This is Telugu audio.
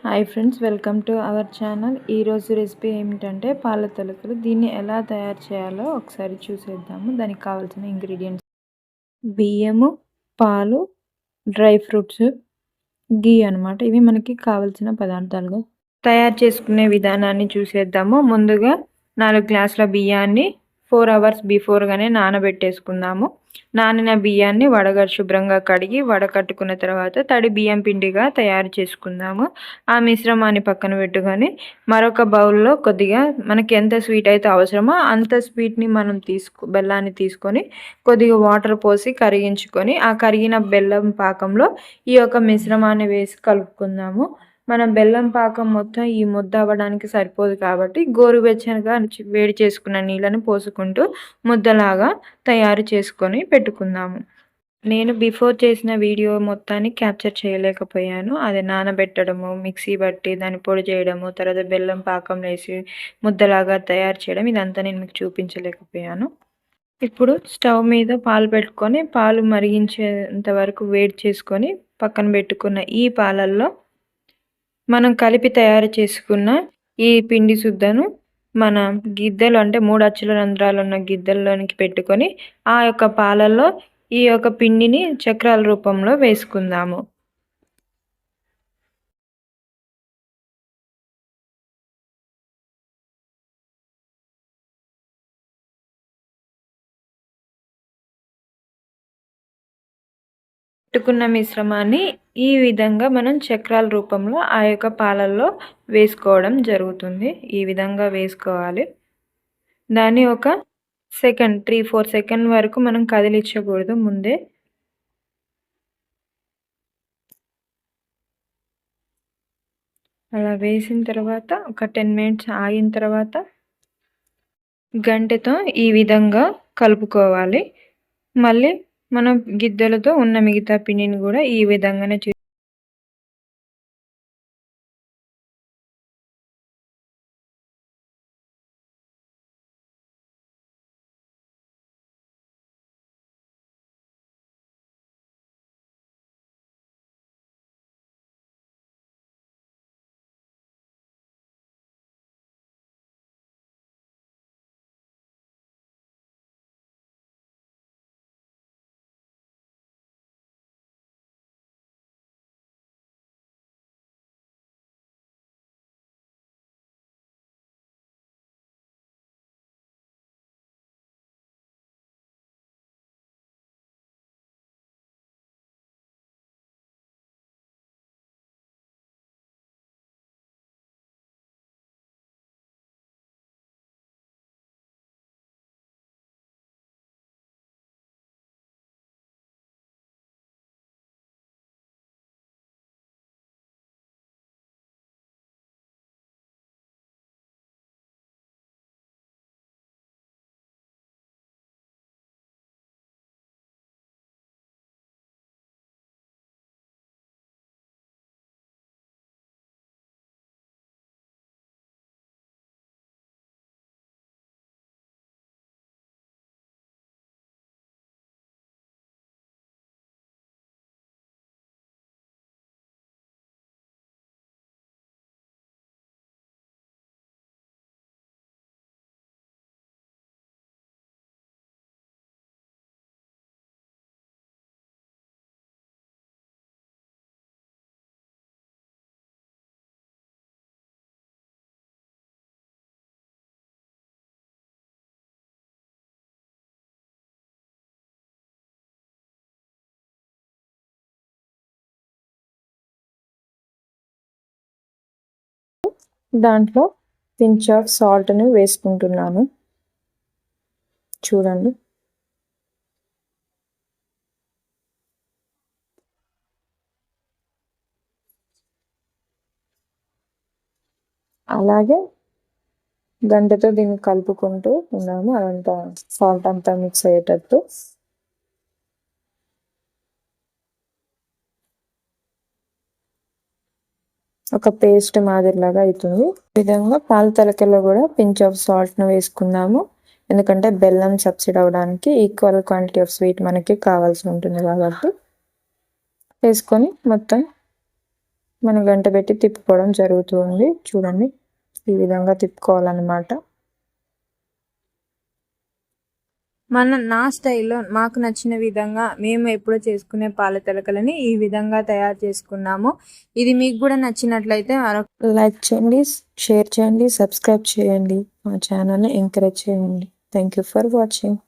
Hi friends, welcome to our channel. ఈరోజు రెసిపీ ఏమిటంటే పాల తొలకలు. దీన్ని ఎలా తయారు చేయాలో ఒకసారి చూసేద్దాము. దానికి కావాల్సిన ఇంగ్రీడియంట్స్: బియ్యము, పాలు, డ్రై ఫ్రూట్స్, గీ అనమాట. ఇవి మనకి కావాల్సిన పదార్థాలు. తయారు చేసుకునే విధానాన్ని చూసేద్దాము. ముందుగా 4 గ్లాసుల బియ్యాన్ని 4 అవర్స్ బిఫోర్గానే నానబెట్టేసుకుందాము. నానిన బియ్యాన్ని శుభ్రంగా కడిగి వడకట్టుకున్న తర్వాత తడి బియ్యం పిండిగా తయారు చేసుకుందాము. ఆ మిశ్రమాన్ని పక్కన పెట్టుకొని మరొక బౌల్లో కొద్దిగా మనకి ఎంత స్వీట్ అయితే అవసరమో అంత స్వీట్ని మనం బెల్లాన్ని తీసుకొని కొద్దిగా వాటర్ పోసి కరిగించుకొని ఆ కరిగిన బెల్లం పాకంలో ఈ యొక్క మిశ్రమాన్ని వేసి కలుపుకుందాము. మనం బెల్లం పాకం మొత్తం ఈ ముద్ద అవ్వడానికి సరిపోదు కాబట్టి గోరువెచ్చగా వేడి చేసుకున్న నీళ్ళని పోసుకుంటూ ముద్దలాగా తయారు చేసుకొని పెట్టుకుందాము. నేను బిఫోర్ చేసిన వీడియో మొత్తాన్ని క్యాప్చర్ చేయలేకపోయాను. అది నానబెట్టడము, మిక్సీ బట్టి దాన్ని పొడి చేయడము, తర్వాత బెల్లం పాకం వేసి ముద్దలాగా తయారు చేయడం, ఇదంతా నేను మీకు చూపించలేకపోయాను. ఇప్పుడు స్టవ్ మీద పాలు పెట్టుకొని పాలు మరిగించేంత వరకు వేడి చేసుకొని పక్కన పెట్టుకున్న ఈ పాలల్లో మనం కలిపి తయారు చేసుకున్న ఈ పిండి సుద్దను మన గిద్దెలు, అంటే 3 అచ్చుల రంధ్రాలు ఉన్న గిద్దెల్లోనికి పెట్టుకొని ఆ యొక్క పాలల్లో ఈ యొక్క పిండిని చక్రాల రూపంలో వేసుకుందాము. పెట్టుకున్న మిశ్రమాన్ని ఈ విధంగా మనం చక్రాల రూపంలో ఆ యొక్క పాలల్లో వేసుకోవడం జరుగుతుంది. ఈ విధంగా వేసుకోవాలి. దాన్ని ఒక 3-4 సెకండ్ వరకు మనం కదిలించకూడదు. ముందే అలా వేసిన తర్వాత ఒక 10 మినిట్స్ ఆగిన తర్వాత గంటెతో ఈ విధంగా కలుపుకోవాలి. మళ్ళీ మనం గిద్దెలతో ఉన్న మిగతా పిండిని కూడా ఈ విధంగానే దాంట్లో పించ్ ఆఫ్ సాల్ట్ని వేసుకుంటున్నాను. చూడండి, అలాగే గంటతో దీన్ని కలుపుకుంటూ ఉన్నాము. అదంతా సాల్ట్ అంతా మిక్స్ అయ్యేటట్టు. ఒక పేస్ట్ మాదిరిలాగా అవుతుంది. ఈ విధంగా పాల తలకల్లో కూడా పించ్ ఆఫ్ సాల్ట్ను వేసుకుందాము. ఎందుకంటే బెల్లం సబ్సిడ్ అవ్వడానికి ఈక్వల్ క్వాంటిటీ ఆఫ్ స్వీట్ మనకి కావాల్సి ఉంటుంది కాబట్టి వేసుకొని మొత్తం మనం గంట పెట్టి తిప్పుకోవడం జరుగుతుంది. చూడండి ఈ విధంగా తిప్పుకోవాలన్నమాట. నా స్టైల్లో మాకు నచ్చిన విధంగా మేము ఎప్పుడూ చేసుకునే పాల తలకలని ఈ విధంగా తయారు చేసుకున్నాము. ఇది మీకు కూడా నచ్చినట్లయితే లైక్ చేయండి, షేర్ చేయండి, సబ్స్క్రైబ్ చేయండి, మా ఛానల్ని ఎంకరేజ్ చేయండి. Thank you for watching.